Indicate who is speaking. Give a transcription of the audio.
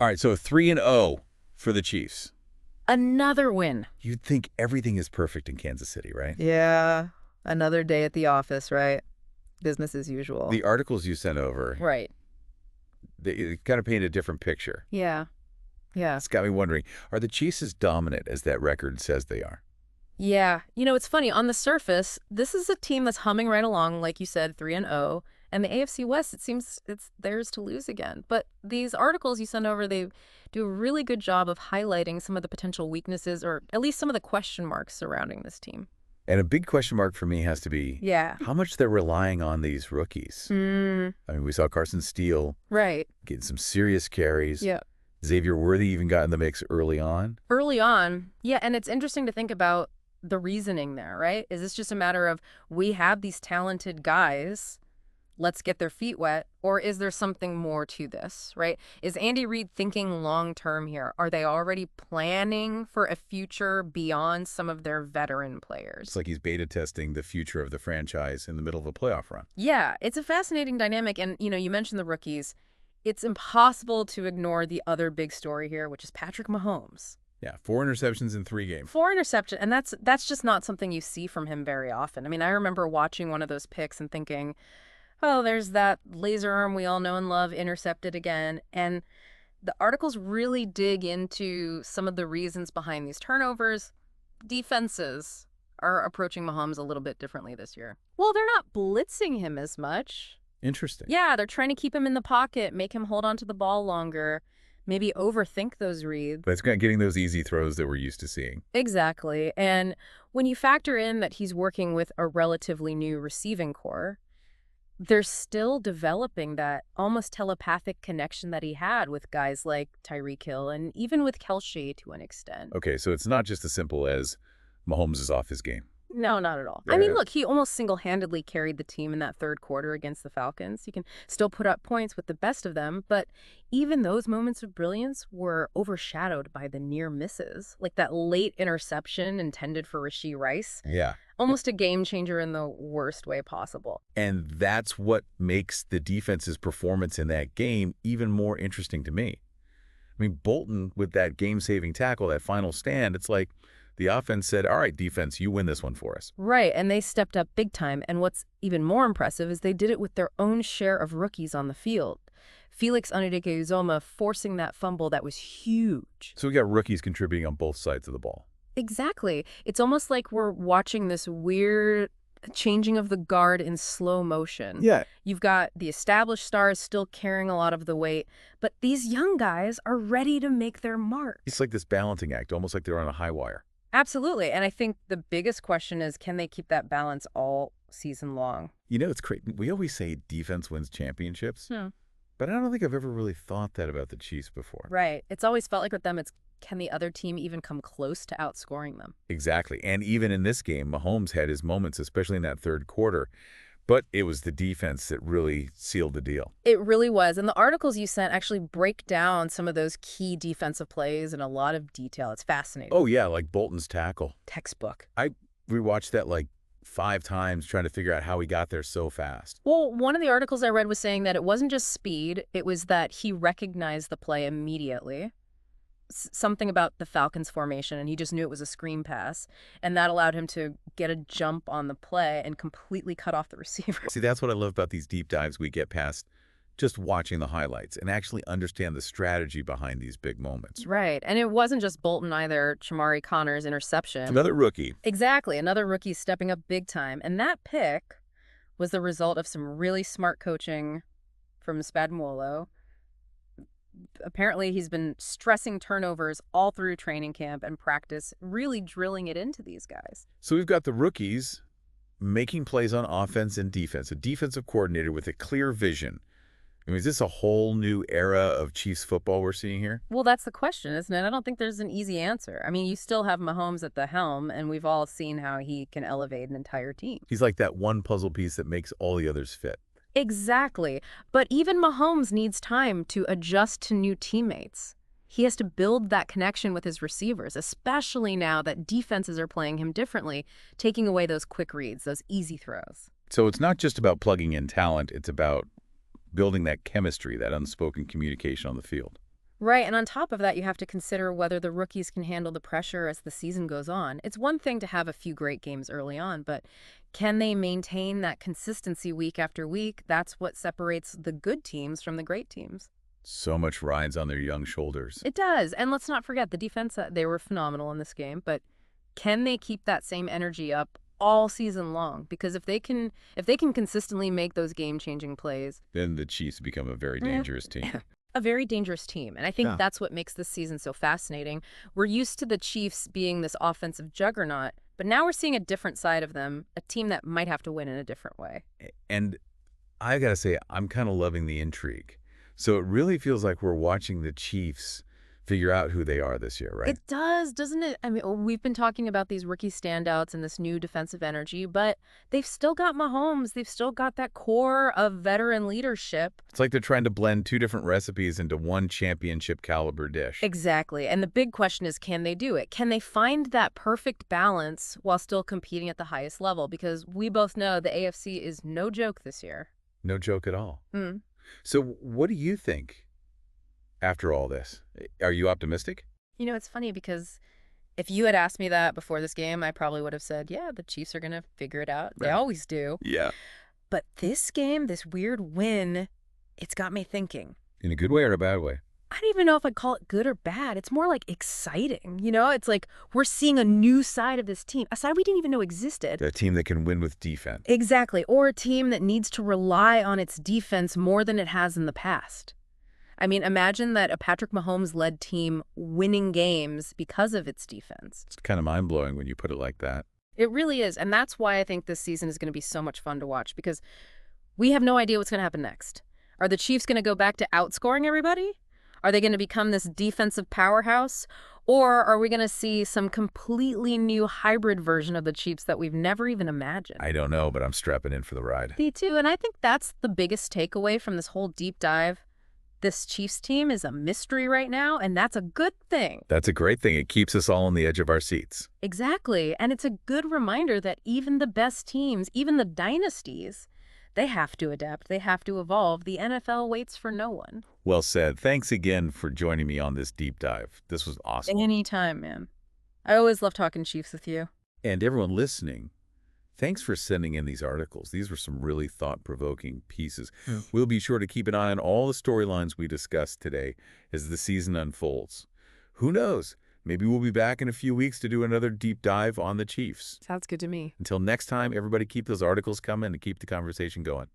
Speaker 1: All right, so 3-0 for the Chiefs.
Speaker 2: Another win.
Speaker 1: You'd think everything is perfect in Kansas City, right?
Speaker 2: Yeah, another day at the office, right? Business as usual.
Speaker 1: The articles you sent over,
Speaker 2: Right.
Speaker 1: they kind of paint a different picture.
Speaker 2: Yeah. Yeah.
Speaker 1: It's got me wondering, are the Chiefs as dominant as that record says they are?
Speaker 2: Yeah. You know, it's funny. On the surface, this is a team that's humming right along, like you said, 3-0. And the AFC West, it seems it's theirs to lose again. But these articles you send over, they do a really good job of highlighting some of the potential weaknesses or at least some of the question marks surrounding this team.
Speaker 1: And a big question mark for me has to be
Speaker 2: Yeah.
Speaker 1: how much they're relying on these rookies.
Speaker 2: Mm,
Speaker 1: I mean, we saw Carson Steele
Speaker 2: right.
Speaker 1: getting some serious carries.
Speaker 2: Yeah.
Speaker 1: Xavier Worthy even got in the mix early on.
Speaker 2: Early on. Yeah, and it's interesting to think about the reasoning there, right? Is this just a matter of we have these talented guys, let's get their feet wet, or is there something more to this, right? Is Andy Reid thinking long term here? Are they already planning for a future beyond some of their veteran players?
Speaker 1: It's like he's beta testing the future of the franchise in the middle of a playoff run.
Speaker 2: Yeah, it's a fascinating dynamic. And, you mentioned the rookies. It's impossible to ignore the other big story here, which is Patrick Mahomes.
Speaker 1: Yeah, 4 interceptions in 3 games.
Speaker 2: 4 interception, and that's just not something you see from him very often. I mean, I remember watching one of those picks and thinking, oh, there's that laser arm we all know and love intercepted again. And the articles really dig into some of the reasons behind these turnovers. Defenses are approaching Mahomes a little bit differently this year. Well, they're not blitzing him as much.
Speaker 1: Interesting.
Speaker 2: Yeah, they're trying to keep him in the pocket, make him hold on to the ball longer, maybe overthink those reads.
Speaker 1: But it's kind of getting those easy throws that we're used to seeing.
Speaker 2: Exactly. And when you factor in that he's working with a relatively new receiving core, they're still developing that almost telepathic connection that he had with guys like Tyreek Hill and even with Kelce to an extent.
Speaker 1: Okay, so it's not just as simple as Mahomes is off his game.
Speaker 2: No, not at all.
Speaker 1: Yeah.
Speaker 2: I mean, look, he almost single-handedly carried the team in that third quarter against the Falcons. He can still put up points with the best of them, but even those moments of brilliance were overshadowed by the near misses, like that late interception intended for Rashee Rice.
Speaker 1: Yeah.
Speaker 2: Almost a game changer in the worst way possible.
Speaker 1: And that's what makes the defense's performance in that game even more interesting to me. I mean, Bolton, with that game-saving tackle, that final stand, it's like the offense said, all right, defense, you win this one for us.
Speaker 2: Right, and they stepped up big time. And what's even more impressive is they did it with their own share of rookies on the field. Felix Anudike-Uzomah forcing that fumble that was huge.
Speaker 1: So we got rookies contributing on both sides of the ball.
Speaker 2: Exactly. It's almost like we're watching this weird changing of the guard in slow motion.
Speaker 1: Yeah.
Speaker 2: You've got the established stars still carrying a lot of the weight, but these young guys are ready to make their mark.
Speaker 1: It's like this balancing act, almost like they're on a high wire.
Speaker 2: Absolutely. And I think the biggest question is, can they keep that balance all season long?
Speaker 1: You know, it's crazy. We always say defense wins championships, but I don't think I've ever really thought that about the Chiefs before.
Speaker 2: Right. It's always felt like with them, it's can the other team even come close to outscoring them?
Speaker 1: Exactly. And even in this game, Mahomes had his moments, especially in that third quarter. But it was the defense that really sealed the deal.
Speaker 2: It really was. And the articles you sent actually break down some of those key defensive plays in a lot of detail. It's fascinating.
Speaker 1: Oh, yeah, like Bolton's tackle.
Speaker 2: Textbook.
Speaker 1: I rewatched that like 5 times trying to figure out how he got there so fast.
Speaker 2: Well, one of the articles I read was saying that it wasn't just speed. It was that he recognized the play immediately. Something about the Falcons formation, and he just knew it was a screen pass, and that allowed him to get a jump on the play and completely cut off the receiver.
Speaker 1: See, that's what I love about these deep dives we get past just watching the highlights and actually understand the strategy behind these big moments.
Speaker 2: Right, and it wasn't just Bolton either. Chamari Connor's interception.
Speaker 1: Another rookie.
Speaker 2: Exactly, another rookie stepping up big time, and that pick was the result of some really smart coaching from Spagnolo. Apparently, he's been stressing turnovers all through training camp and practice, really drilling it into these guys.
Speaker 1: So we've got the rookies making plays on offense and defense, a defensive coordinator with a clear vision. I mean, is this a whole new era of Chiefs football we're seeing here?
Speaker 2: Well, that's the question, isn't it? I don't think there's an easy answer. I mean, you still have Mahomes at the helm, and we've all seen how he can elevate an entire team.
Speaker 1: He's like that one puzzle piece that makes all the others fit.
Speaker 2: Exactly. But even Mahomes needs time to adjust to new teammates. He has to build that connection with his receivers, especially now that defenses are playing him differently, taking away those quick reads, those easy throws.
Speaker 1: So it's not just about plugging in talent, it's about building that chemistry, that unspoken communication on the field.
Speaker 2: Right, and on top of that, you have to consider whether the rookies can handle the pressure as the season goes on. It's one thing to have a few great games early on, but can they maintain that consistency week after week? That's what separates the good teams from the great teams.
Speaker 1: So much rides on their young shoulders.
Speaker 2: It does, and let's not forget the defense, they were phenomenal in this game, but can they keep that same energy up all season long? Because if they can consistently make those game-changing plays,
Speaker 1: Then the Chiefs become a very dangerous team.
Speaker 2: a very dangerous team. And I think
Speaker 3: Yeah.
Speaker 2: that's what makes this season so fascinating. We're used to the Chiefs being this offensive juggernaut, but now we're seeing a different side of them, a team that might have to win in a different way.
Speaker 1: And I gotta say, I'm kind of loving the intrigue. So it really feels like we're watching the Chiefs figure out who they are this year, right?
Speaker 2: It does, doesn't it? I mean, we've been talking about these rookie standouts and this new defensive energy, but they've still got Mahomes. They've still got that core of veteran leadership.
Speaker 1: It's like they're trying to blend two different recipes into one championship caliber dish.
Speaker 2: Exactly. And the big question is, can they do it? Can they find that perfect balance while still competing at the highest level? Because we both know the AFC is no joke this year.
Speaker 1: No joke at all.
Speaker 2: Mm.
Speaker 1: So what do you think after all this? Are you optimistic?
Speaker 2: You know, it's funny because if you had asked me that before this game, I probably would have said, yeah, the Chiefs are going to figure it out. They
Speaker 1: Right.
Speaker 2: always do.
Speaker 1: Yeah.
Speaker 2: But this game, this weird win, it's got me thinking.
Speaker 1: In a good way or a bad way?
Speaker 2: I don't even know if I'd call it good or bad. It's more like exciting. You know, it's like we're seeing a new side of this team, a side we didn't even know existed.
Speaker 1: A team that can win with defense.
Speaker 2: Exactly. Or a team that needs to rely on its defense more than it has in the past. I mean, imagine that a Patrick Mahomes-led team winning games because of its defense.
Speaker 1: It's kind of mind-blowing when you put it like that.
Speaker 2: It really is. And that's why I think this season is going to be so much fun to watch, because we have no idea what's going to happen next. Are the Chiefs going to go back to outscoring everybody? Are they going to become this defensive powerhouse? Or are we going to see some completely new hybrid version of the Chiefs that we've never even imagined?
Speaker 1: I don't know, but I'm strapping in for the ride.
Speaker 2: Me too. And I think that's the biggest takeaway from this whole deep dive. This Chiefs team is a mystery right now, and that's a good thing.
Speaker 1: That's a great thing. It keeps us all on the edge of our seats.
Speaker 2: Exactly. And it's a good reminder that even the best teams, even the dynasties, they have to adapt. They have to evolve. The NFL waits for no one.
Speaker 1: Well said. Thanks again for joining me on this deep dive. This was awesome.
Speaker 2: Anytime, man. I always love talking Chiefs with you.
Speaker 1: And everyone listening, thanks for sending in these articles. These were some really thought-provoking pieces.
Speaker 3: Yeah.
Speaker 1: We'll be sure to keep an eye on all the storylines we discussed today as the season unfolds. Who knows? Maybe we'll be back in a few weeks to do another deep dive on the Chiefs.
Speaker 2: Sounds good to me.
Speaker 1: Until next time, everybody keep those articles coming and keep the conversation going.